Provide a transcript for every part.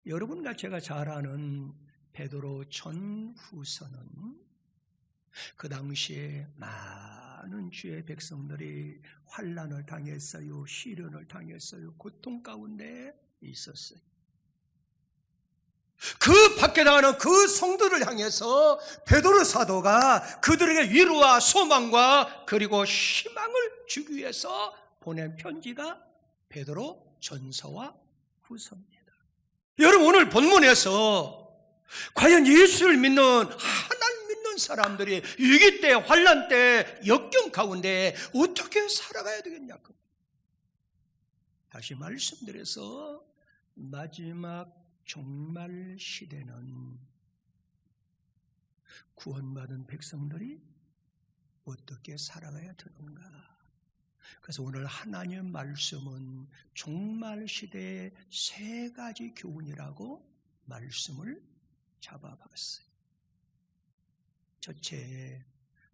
여러분과 제가 잘 아는 베드로 전후서는 그 당시에 많은 주의 백성들이 환난을 당했어요. 시련을 당했어요. 고통 가운데 있었어요. 그 밖에 나가는 그 성도를 향해서 베드로 사도가 그들에게 위로와 소망과 그리고 희망을 주기 위해서 보낸 편지가 베드로 전서와 후서입니다. 여러분, 오늘 본문에서 과연 예수를 믿는, 하나님 믿는 사람들이 위기 때, 환난 때, 역경 가운데 어떻게 살아가야 되겠냐고. 다시 말씀드려서 마지막 종말 시대는 구원받은 백성들이 어떻게 살아가야 되는가. 그래서 오늘 하나님의 말씀은 종말 시대의 3가지 교훈이라고 말씀을 잡아봤어요. 첫째,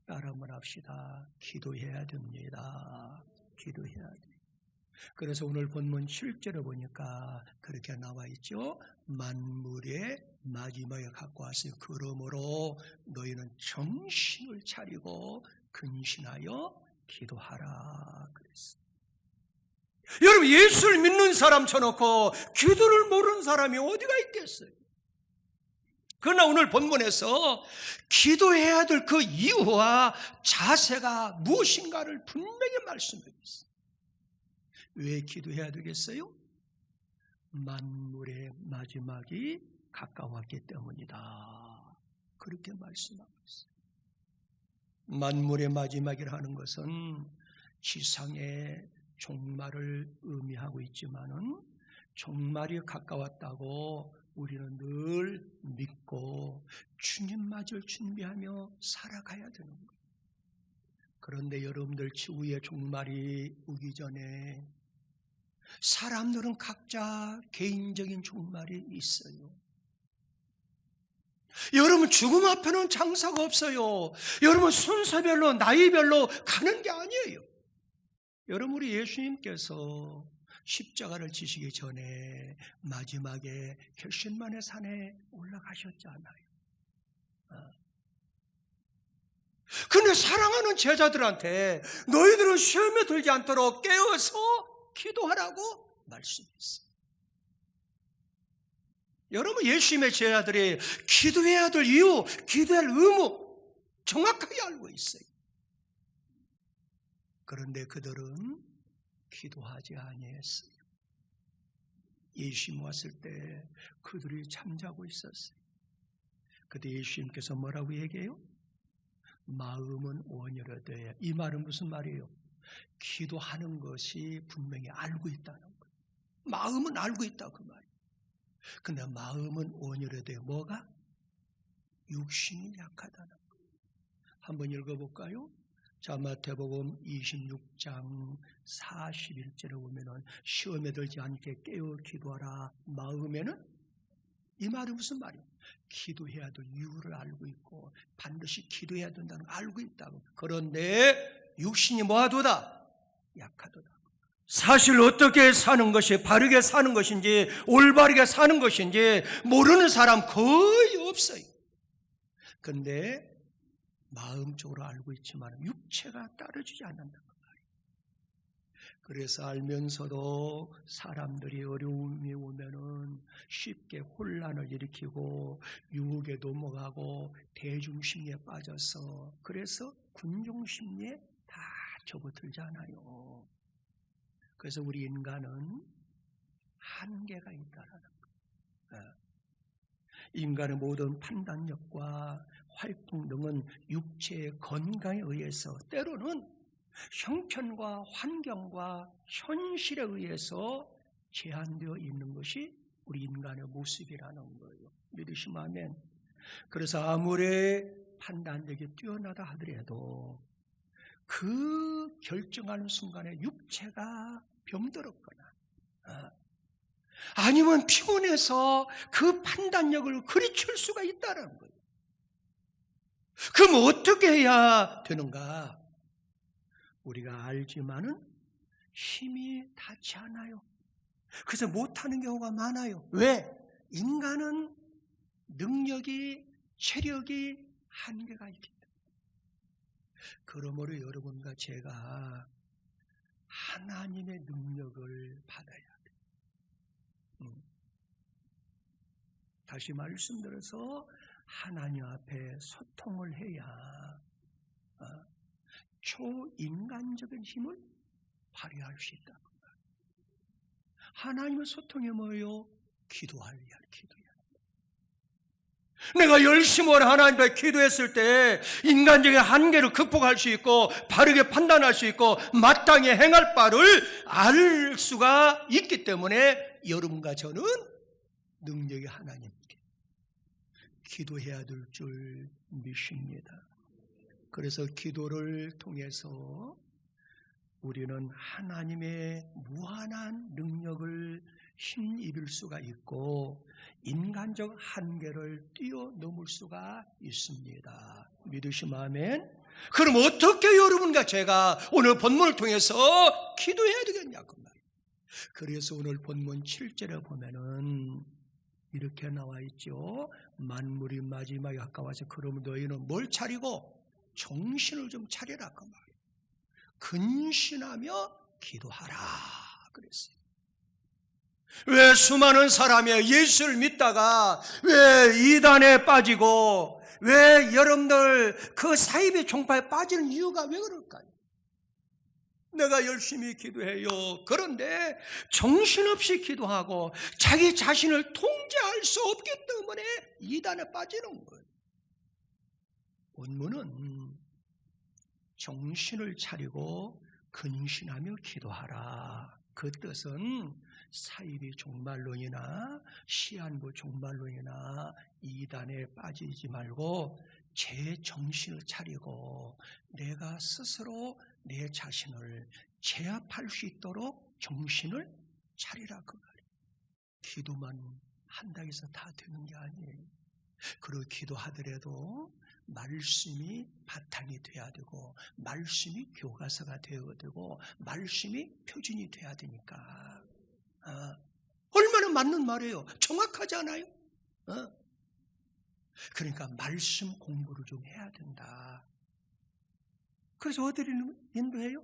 따라 한번 합시다. 기도해야 됩니다. 기도해야 돼요. 그래서 오늘 본문 7절에 보니까 그렇게 나와 있죠. 만물의 마지막에 갖고 왔어요. 그러므로 너희는 정신을 차리고 근신하여 기도하라 그랬어요. 여러분, 예수를 믿는 사람 쳐놓고 기도를 모르는 사람이 어디가 있겠어요? 그러나 오늘 본문에서 기도해야 될 그 이유와 자세가 무엇인가를 분명히 말씀하고 있어요. 왜 기도해야 되겠어요? 만물의 마지막이 가까웠기 때문이다. 그렇게 말씀하고 있어요. 만물의 마지막이라는 것은 지상의 종말을 의미하고 있지만은 종말이 가까웠다고 우리는 늘 믿고 주님 맞을 준비하며 살아가야 되는 거예요. 그런데 여러분들 추후에 종말이 오기 전에 사람들은 각자 개인적인 종말이 있어요. 여러분, 죽음 앞에는 장사가 없어요. 여러분, 순서별로 나이별로 가는 게 아니에요. 여러분, 우리 예수님께서 십자가를 지시기 전에 마지막에 결심만의 산에 올라가셨잖아요. 근데 사랑하는 제자들한테 너희들은 시험에 들지 않도록 깨어서 기도하라고 말씀했어요. 여러분, 예수님의 제자들이 기도해야 될 이유, 기도할 의무 정확하게 알고 있어요. 그런데 그들은 기도하지 아니했어요. 예수님 왔을 때 그들이 잠자고 있었어요. 그때 예수님께서 뭐라고 얘기해요? 마음은 온유하되. 이 말은 무슨 말이에요? 기도하는 것이 분명히 알고 있다는 거예요. 마음은 알고 있다 그 말이에요. 근데 마음은 온유하되 뭐가? 육신이 약하다는 거예요. 한번 읽어볼까요? 자, 마태복음 26장 41절에 보면은 시험에 들지 않게 깨어 기도하라. 마음에는, 이 말이 무슨 말이에요? 기도해야 될 이유를 알고 있고 반드시 기도해야 된다는 걸 알고 있다고. 그런데 육신이 뭐하도다? 약하도다. 사실 어떻게 사는 것이 바르게 사는 것인지 올바르게 사는 것인지 모르는 사람 거의 없어요. 그런데 마음적으로 알고 있지만 육체가 따라주지 않는다. 그래서 알면서도 사람들이 어려움이 오면은 쉽게 혼란을 일으키고 유혹에 넘어가고 대중심리에 빠져서, 그래서 군중심리에 다 접어들잖아요. 그래서 우리 인간은 한계가 있다라는 거예요. 인간의 모든 판단력과 활동 등은 육체의 건강에 의해서, 때로는 형편과 환경과 현실에 의해서 제한되어 있는 것이 우리 인간의 모습이라는 거예요. 믿으시면 아멘. 그래서 아무리 판단력이 뛰어나다 하더라도 그 결정하는 순간에 육체가 병들었거나 아니면 피곤해서 그 판단력을 그리칠 수가 있다는 거예요. 그럼 어떻게 해야 되는가? 우리가 알지만은 힘이 닿지 않아요. 그래서 못하는 경우가 많아요. 왜? 인간은 능력이, 체력이 한계가 있기 때문에 그러므로 여러분과 제가 하나님의 능력을 받아야 돼요. 다시 말씀드려서 하나님 앞에 소통을 해야 초인간적인 힘을 발휘할 수 있다. 하나님의 소통이 뭐예요? 기도해야 기도해야. 내가 열심히 하나님 앞에 기도했을 때 인간적인 한계를 극복할 수 있고 바르게 판단할 수 있고 마땅히 행할 바를 알 수가 있기 때문에 여러분과 저는 능력이 하나님께 기도해야 될 줄 믿습니다. 그래서 기도를 통해서 우리는 하나님의 무한한 능력을 힘입을 수가 있고 인간적 한계를 뛰어넘을 수가 있습니다. 믿으시면 아멘. 그럼 어떻게 여러분과 제가 오늘 본문을 통해서 기도해야 되겠냐고 말이에요. 그래서 오늘 본문 7절에 보면은 이렇게 나와 있죠. 만물이 마지막에 가까워서 그러면 너희는 뭘 차리고 정신을 좀 차려라 그 말이에요. 근신하며 기도하라 그랬어요. 왜 수많은 사람이 예수를 믿다가 왜 이단에 빠지고 왜 여러분들 그 사이비 종파에 빠지는 이유가 왜 그럴까요? 내가 열심히 기도해요. 그런데 정신없이 기도하고 자기 자신을 통제할 수 없기 때문에 이단에 빠지는 거예요. 본문은 정신을 차리고 근신하며 기도하라. 그 뜻은 사이비 종말론이나 시한부 종말론이나 이단에 빠지지 말고 제 정신을 차리고 내가 스스로 내 자신을 제압할 수 있도록 정신을 차리라 그 말이에요. 기도만 한다고 해서 다 되는 게 아니에요. 그리고 기도하더라도 말씀이 바탕이 돼야 되고 말씀이 교과서가 되어야 되고 말씀이 표준이 돼야 되니까 얼마나 맞는 말이에요. 정확하지 않아요? 그러니까 말씀 공부를 좀 해야 된다. 그래서 어디를 인도해요?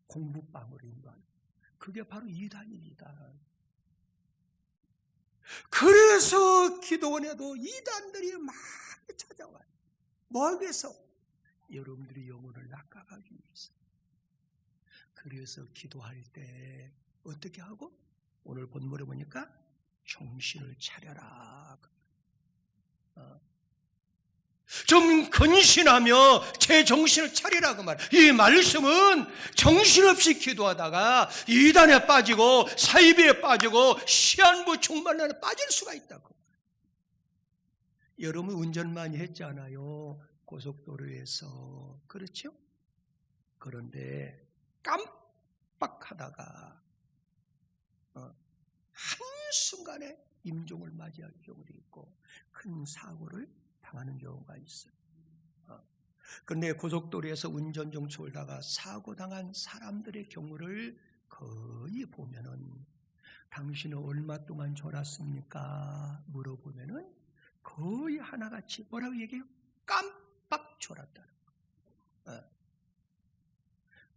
공부방으로 인도하는. 그게 바로 이단입니다. 그래서 기도원에도 이단들이 많이 찾아와요. 뭘 위해서? 여러분들이 영혼을 낚아가기 위해서. 그래서 기도할 때 어떻게 하고? 오늘 본문에 보니까 정신을 차려라. 좀 근신하며 제 정신을 차리라고 말해요. 이 말씀은 정신없이 기도하다가 이단에 빠지고 사이비에 빠지고 시한부 종말론에 빠질 수가 있다고. 여러분 운전 많이 했잖아요. 고속도로에서. 그렇죠? 그런데 깜빡하다가 한순간에 임종을 맞이할 경우도 있고 큰 사고를 당하는 경우가 있어요. 그런데 고속도로에서 운전 중 졸다가 사고 당한 사람들의 경우를 거의 보면은 당신은 얼마 동안 졸았습니까? 물어보면은 거의 하나같이 뭐라고 얘기해요? 깜빡 졸았다는 거예요.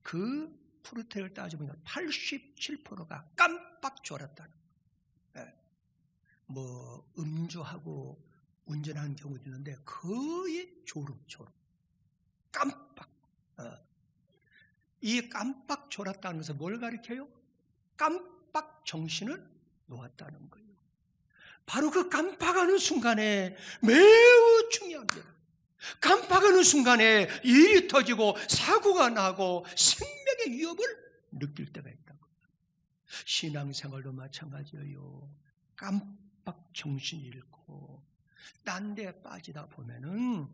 그 프로테를 따져보면 87%가 깜빡 졸았다는 거예요. 뭐 음주하고 운전하는 경우도 있는데 거의 졸음. 깜빡. 이 깜빡 졸았다는 것은 뭘 가리켜요? 깜빡 정신을 놓았다는 거예요. 바로 그 깜빡하는 순간에 매우 중요합니다. 깜빡하는 순간에 일이 터지고 사고가 나고 생명의 위협을 느낄 때가 있다고. 신앙생활도 마찬가지예요. 깜빡 정신 잃고 딴 데 빠지다 보면은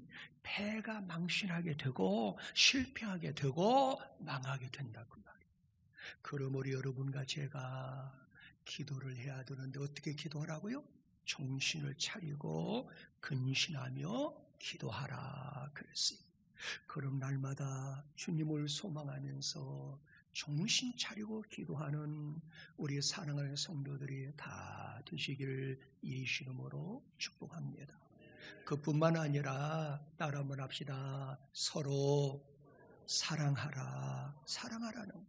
배가 망신하게 되고 실패하게 되고 망하게 된다고 말이에요. 그러므로 여러분과 제가 기도를 해야 되는데 어떻게 기도하라고요? 정신을 차리고 근신하며 기도하라 그랬어요. 그럼 날마다 주님을 소망하면서 정신 차리고 기도하는 우리 사랑하는 성도들이 다 되시기를 예수 이름으로 축복합니다. 그뿐만 아니라 따라 한번 합시다. 서로 사랑하라는 거예요.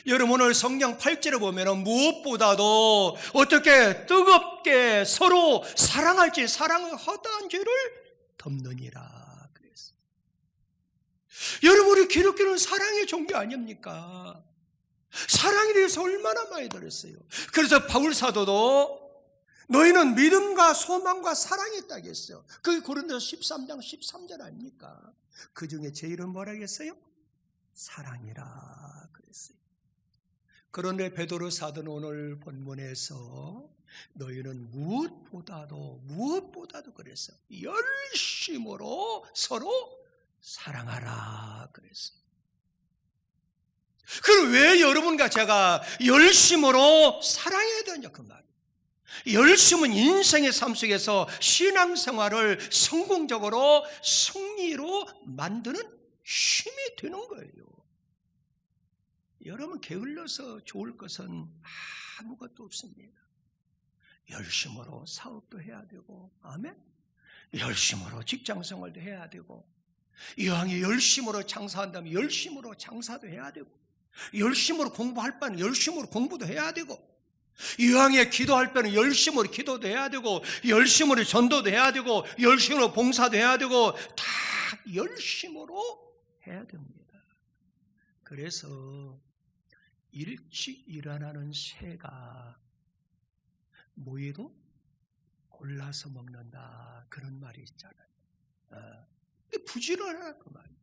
여러분 오늘 성경 8절에 보면 무엇보다도 어떻게 뜨겁게 서로 사랑할지 사랑을 허다한 죄를 덮느니라 그랬어요. 여러분 우리 기독교는 사랑의 종교 아닙니까? 사랑에 대해서 얼마나 많이 들었어요. 그래서 바울 사도도 너희는 믿음과 소망과 사랑이 있다고 했어요. 그게 고린도서 13장 13절 아닙니까? 그 중에 제일은 뭐라고 했어요? 사랑이라 그랬어요. 그런데 베드로 사도는 오늘 본문에서 너희는 무엇보다도 그랬어요. 열심으로 서로 사랑하라 그랬어요. 그럼 왜 여러분과 제가 열심으로 사랑해야 되냐 그 말이에요. 열심은 인생의 삶 속에서 신앙생활을 성공적으로 승리로 만드는 힘이 되는 거예요. 여러분 게을러서 좋을 것은 아무것도 없습니다. 열심으로 사업도 해야 되고, 아멘. 열심으로 직장생활도 해야 되고, 이왕에 열심으로 장사한다면 열심으로 장사도 해야 되고, 열심으로 공부할 바는 열심으로 공부도 해야 되고, 이왕에 기도할 때는 열심으로 기도도 해야 되고, 열심으로 전도도 해야 되고, 열심으로 봉사도 해야 되고, 다 열심으로 해야 됩니다. 그래서 일찍 일어나는 새가 모이도 골라서 먹는다 그런 말이 있잖아요. 부지런하라 그 말이에요.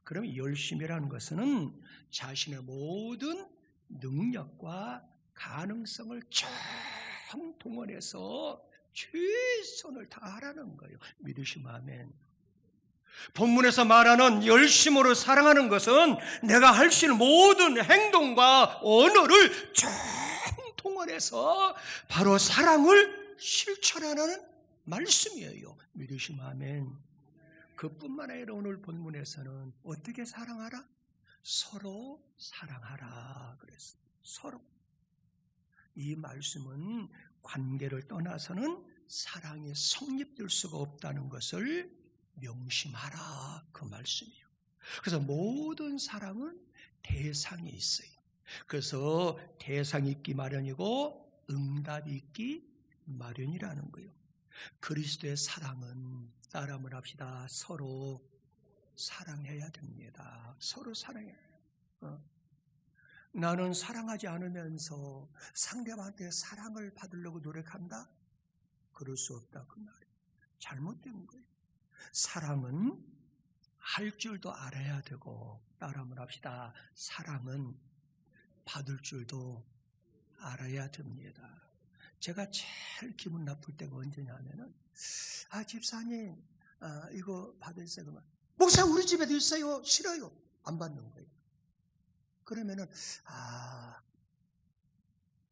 그러면 열심이라는 것은 자신의 모든 능력과 가능성을 총동원해서 최선을 다하라는 거예요. 믿으시면 아멘. 본문에서 말하는 열심으로 사랑하는 것은 내가 할 수 있는 모든 행동과 언어를 총동원해서 바로 사랑을 실천하는 말씀이에요. 믿으시면 아멘. 그뿐만 아니라 오늘 본문에서는 어떻게 사랑하라? 서로 사랑하라 그랬어요. 서로. 이 말씀은 관계를 떠나서는 사랑이 성립될 수가 없다는 것을 명심하라 그 말씀이에요. 그래서 모든 사랑은 대상이 있어요. 그래서 대상이 있기 마련이고 응답이 있기 마련이라는 거예요. 그리스도의 사랑은 따라 한번 합시다. 서로 사랑해야 됩니다. 서로 사랑해야 돼요. 나는 사랑하지 않으면서 상대방한테 사랑을 받으려고 노력한다? 그럴 수 없다 그 말이에요. 잘못된 거예요. 사랑은 할 줄도 알아야 되고, 따라 한번 합시다. 사랑은 받을 줄도 알아야 됩니다. 제가 제일 기분 나쁠 때가 언제냐면은 집사님 이거 받으세요. 그러면 목사 우리 집에도 있어요. 싫어요. 안 받는 거예요. 그러면은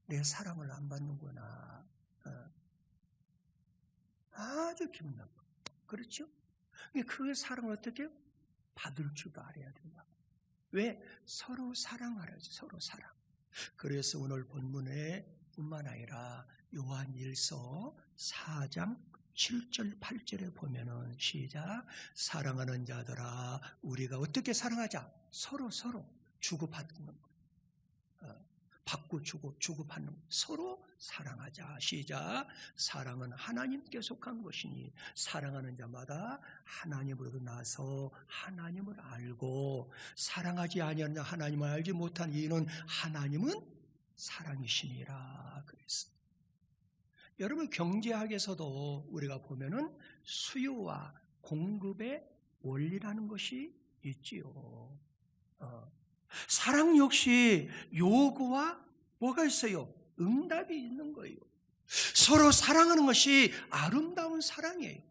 내 사랑을 안 받는구나. 아주 기분 나빠. 그렇죠? 그 사랑을 어떻게 받을 줄도 알아야 된다. 왜? 서로 사랑하라지. 서로 사랑. 그래서 오늘 본문에 뿐만 아니라 요한일서 4장 7절 8절에 보면은 시작. 사랑하는 자들아 우리가 어떻게 사랑하자? 서로 주고받는 것. 받고 주고 주고받는 것. 서로 사랑하자. 시작. 사랑은 하나님께 속한 것이니 사랑하는 자마다 하나님으로부터 나서 하나님을 알고 사랑하지 아니하는 하나님을 알지 못한 이유는 하나님은 사랑이시니라 그랬어요. 여러분 경제학에서도 우리가 보면은 수요와 공급의 원리라는 것이 있지요. 사랑 역시 요구와 뭐가 있어요? 응답이 있는 거예요. 서로 사랑하는 것이 아름다운 사랑이에요.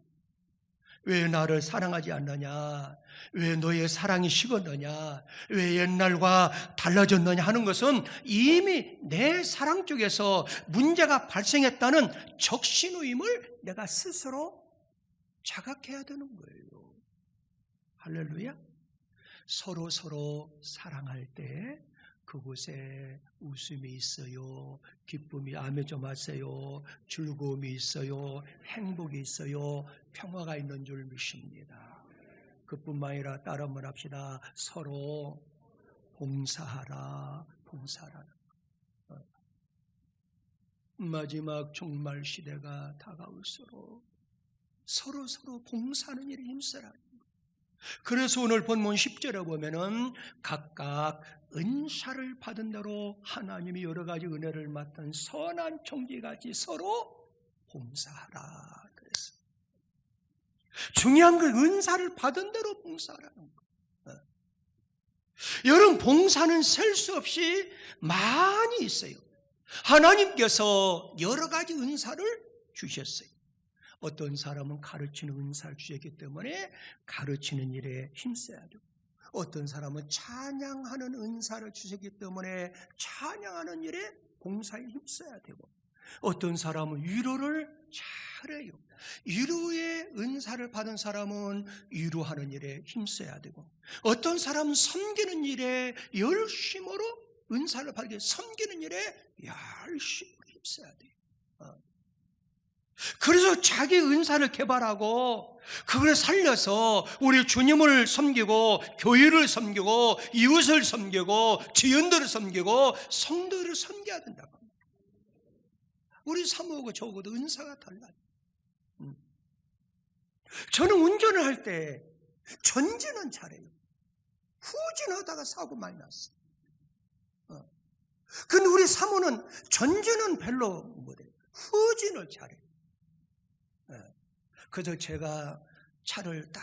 왜 나를 사랑하지 않느냐? 왜 너의 사랑이 식었느냐? 왜 옛날과 달라졌느냐 하는 것은 이미 내 사랑 쪽에서 문제가 발생했다는 적신호임을 내가 스스로 자각해야 되는 거예요. 할렐루야. 서로 사랑할 때 그곳에 웃음이 있어요. 기쁨이, 아멘 좀 하세요. 즐거움이 있어요. 행복이 있어요. 평화가 있는 줄 믿습니다. 그뿐만 아니라 따라 한번 합시다. 서로 봉사하라. 마지막 종말 시대가 다가올수록 서로 봉사하는 일에 힘쓰라. 그래서 오늘 본문 10절에 보면은 각각 은사를 받은 대로 하나님이 여러 가지 은혜를 맡은 선한 총기같이 서로 봉사하라 그랬어요. 중요한 건 은사를 받은 대로 봉사하라는 거예요. 여러분, 봉사는 셀 수 없이 많이 있어요. 하나님께서 여러 가지 은사를 주셨어요. 어떤 사람은 가르치는 은사를 주셨기 때문에 가르치는 일에 힘써야 되고, 어떤 사람은 찬양하는 은사를 주셨기 때문에 찬양하는 일에 봉사에 힘써야 되고, 어떤 사람은 위로를 잘해요. 위로의 은사를 받은 사람은 위로하는 일에 힘써야 되고, 어떤 사람은 섬기는 일에 열심으로 은사를 받게 섬기는 일에 열심히 힘써야 돼요. 그래서 자기 은사를 개발하고 그걸 살려서 우리 주님을 섬기고 교회를 섬기고 이웃을 섬기고 지연들을 섬기고 성도를 섬겨야 된다고 합니다. 우리 사모하고 저하고도 은사가 달라요. 저는 운전을 할 때 전진은 잘해요. 후진하다가 사고 많이 났어요. 근데 우리 사모는 전진은 별로 못해요. 후진을 잘해요. 그래서 제가 차를 딱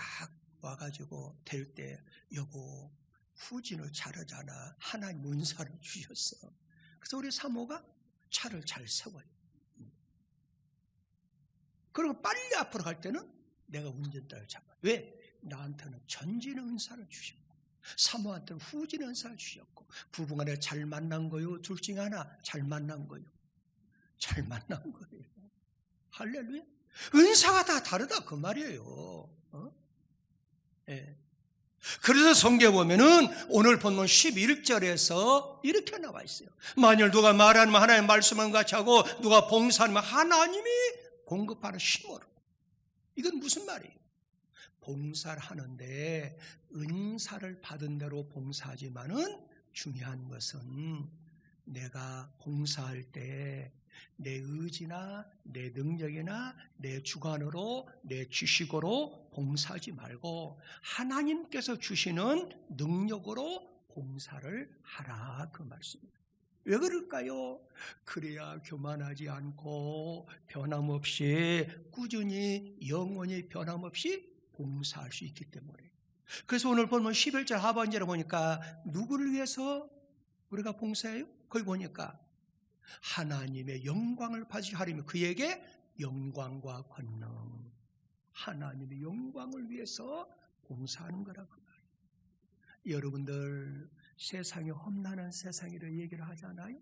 와가지고 댈 때, 여보 후진을 잘하잖아. 하나님 은사를 주셨어. 그래서 우리 사모가 차를 잘 세워요. 그리고 빨리 앞으로 갈 때는 내가 운전대를 잡아요. 왜? 나한테는 전진의 은사를 주셨고 사모한테는 후진의 은사를 주셨고, 부부간에 잘 만난 거요, 둘 중에 하나 잘 만난 거요. 잘 만난 거예요. 할렐루야. 은사가 다 다르다 그 말이에요. 네. 그래서 성경에 보면은 오늘 본문 11절에서 이렇게 나와 있어요. 만일 누가 말하면 하나님 말씀을 같이 하고 누가 봉사하면 하나님이 공급하는 힘으로. 이건 무슨 말이에요? 봉사를 하는데 은사를 받은 대로 봉사하지만은 중요한 것은 내가 봉사할 때 내 의지나 내 능력이나 내 주관으로 내 지식으로 봉사하지 말고 하나님께서 주시는 능력으로 봉사를 하라 그 말씀입니다. 왜 그럴까요? 그래야 교만하지 않고 변함없이 꾸준히 영원히 변함없이 봉사할 수 있기 때문에. 그래서 오늘 보면 11절 하반절에 보니까 누구를 위해서 우리가 봉사해요? 거기 보니까 하나님의 영광을 받으시게 하려면 그에게 영광과 권능, 하나님의 영광을 위해서 봉사하는 거라고 말이에요. 여러분들 세상이 험난한 세상이라 얘기를 하잖아요.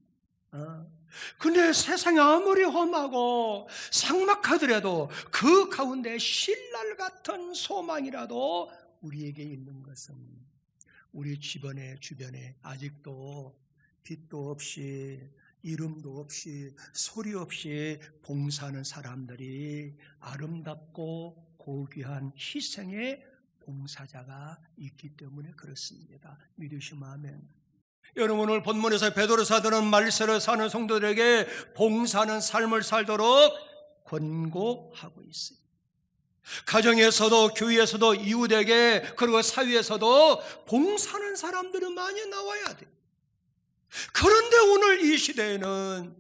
근데 세상이 아무리 험하고 삭막하더라도 그 가운데 신랄 같은 소망이라도 우리에게 있는 것은 우리 주변에 아직도 빛도 없이 이름도 없이 소리 없이 봉사하는 사람들이 아름답고 고귀한 희생의 봉사자가 있기 때문에 그렇습니다. 믿으시면 아멘. 여러분, 오늘 본문에서 베드로 사도는 말세를 사는 성도들에게 봉사하는 삶을 살도록 권고하고 있어요. 가정에서도 교회에서도 이웃에게 그리고 사회에서도 봉사하는 사람들은 많이 나와야 돼요. 그런데 오늘 이 시대에는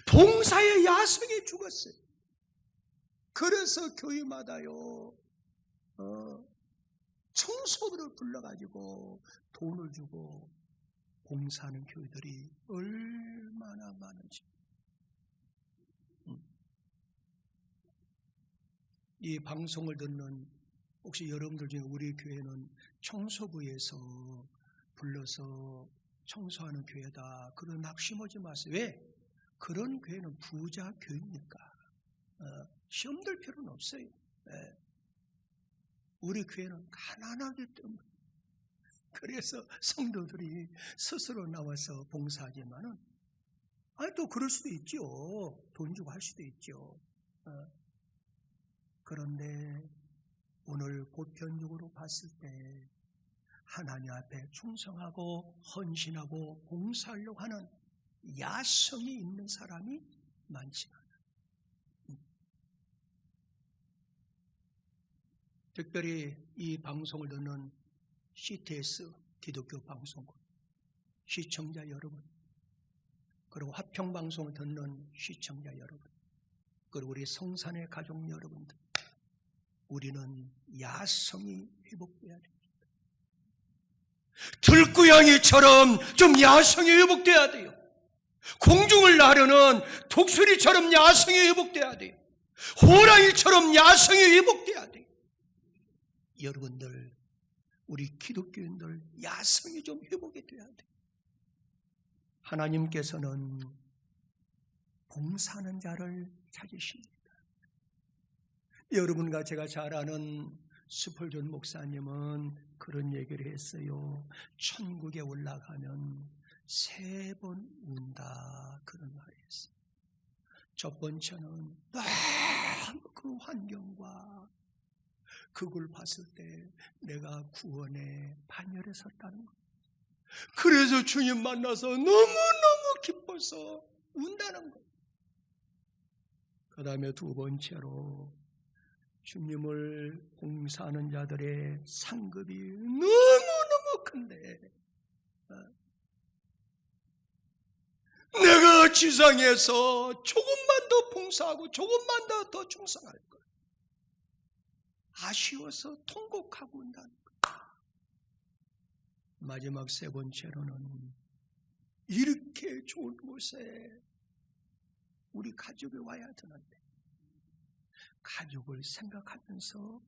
봉사의 야성이 죽었어요. 그래서 교회마다요 청소부를 불러가지고 돈을 주고 봉사하는 교회들이 얼마나 많은지. 이 방송을 듣는 혹시 여러분들 중에 우리 교회는 청소부에서 불러서 청소하는 교회다, 그런 낙심하지 마세요. 왜? 그런 교회는 부자 교회니까 시험 들 필요는 없어요. 우리 교회는 가난하기 때문에 그래서 성도들이 스스로 나와서 봉사하지만은, 또 그럴 수도 있죠. 돈 주고 할 수도 있죠. 그런데 오늘 보편적으로 봤을 때 하나님 앞에 충성하고 헌신하고 봉사하려고 하는 야성이 있는 사람이 많지 않아요. 특별히 이 방송을 듣는 CTS 기독교 방송국 시청자 여러분, 그리고 화평방송을 듣는 시청자 여러분, 그리고 우리 성산의 가족 여러분들, 우리는 야성이 회복돼야 됩니다. 들고양이처럼 좀 야성이 회복돼야 돼요. 공중을 나르는 독수리처럼 야성이 회복돼야 돼요. 호랑이처럼 야성이 회복돼야 돼요. 여러분들, 우리 기독교인들 야성이 좀 회복이 돼야 돼요. 하나님께서는 봉사하는 자를 찾으십니다. 여러분과 제가 잘 아는 스펄전 목사님은 그런 얘기를 했어요. 천국에 올라가면 3번 운다, 그런 말을 했어요. 첫 번째는 그 환경과 그걸 봤을 때 내가 구원의 반열에 섰다는 것. 그래서 주님 만나서 너무너무 기뻐서 운다는 것. 그 다음에 2번째로 주님을 봉사하는 자들의 상급이 너무너무 큰데 내가 지상에서 조금만 더 봉사하고 조금만 더 충성할 걸 아쉬워서 통곡하고 온다는 것. 마지막 3번째로는 이렇게 좋은 곳에 우리 가족이 와야 되는데 가족을 생각하면서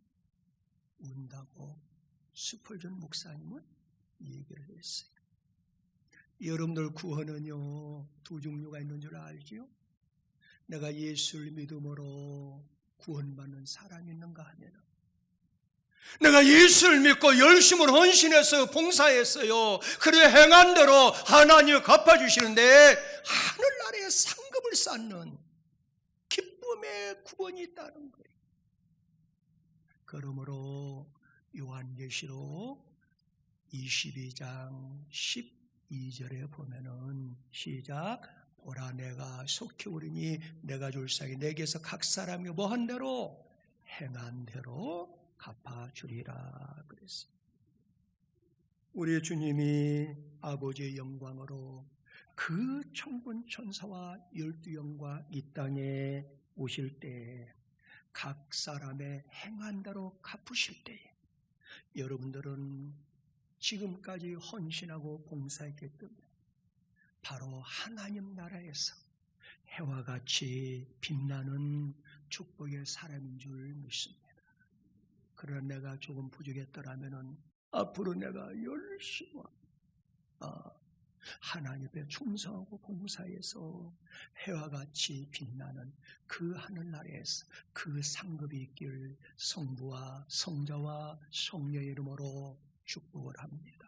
운다고 스펄전 목사님은 얘기를 했어요. 여러분들 구원은요 2 종류가 있는 줄 알지요? 내가 예수를 믿음으로 구원받는 사람이 있는가 하면, 내가 예수를 믿고 열심으로 헌신해서 봉사했어요. 그래 행한 대로 하나님이 갚아주시는데 하늘나라에 상급을 쌓는 기쁨의 구원이 있다는 거예요. 그러므로 요한계시록 22장 12절에 보면은 시작, 보라 내가 속히 오리니 내가 줄 상이 내게서 각 사람이 뭐한 대로 행한 대로 갚아주리라 그랬어요. 우리 주님이 아버지의 영광으로 그 천군 천사와 12영과 이 땅에 오실 때 각 사람의 행한 대로 갚으실 때에 여러분들은 지금까지 헌신하고 봉사했기 때문에 바로 하나님 나라에서 해와 같이 빛나는 축복의 사람인 줄 믿습니다. 그러나 내가 조금 부족했더라면 앞으로 내가 열심히 하나님 앞에 충성하고 봉사해서 해와 같이 빛나는 그 하늘나라에서 그 상급이 있길 성부와 성자와 성령의 이름으로 축복을 합니다.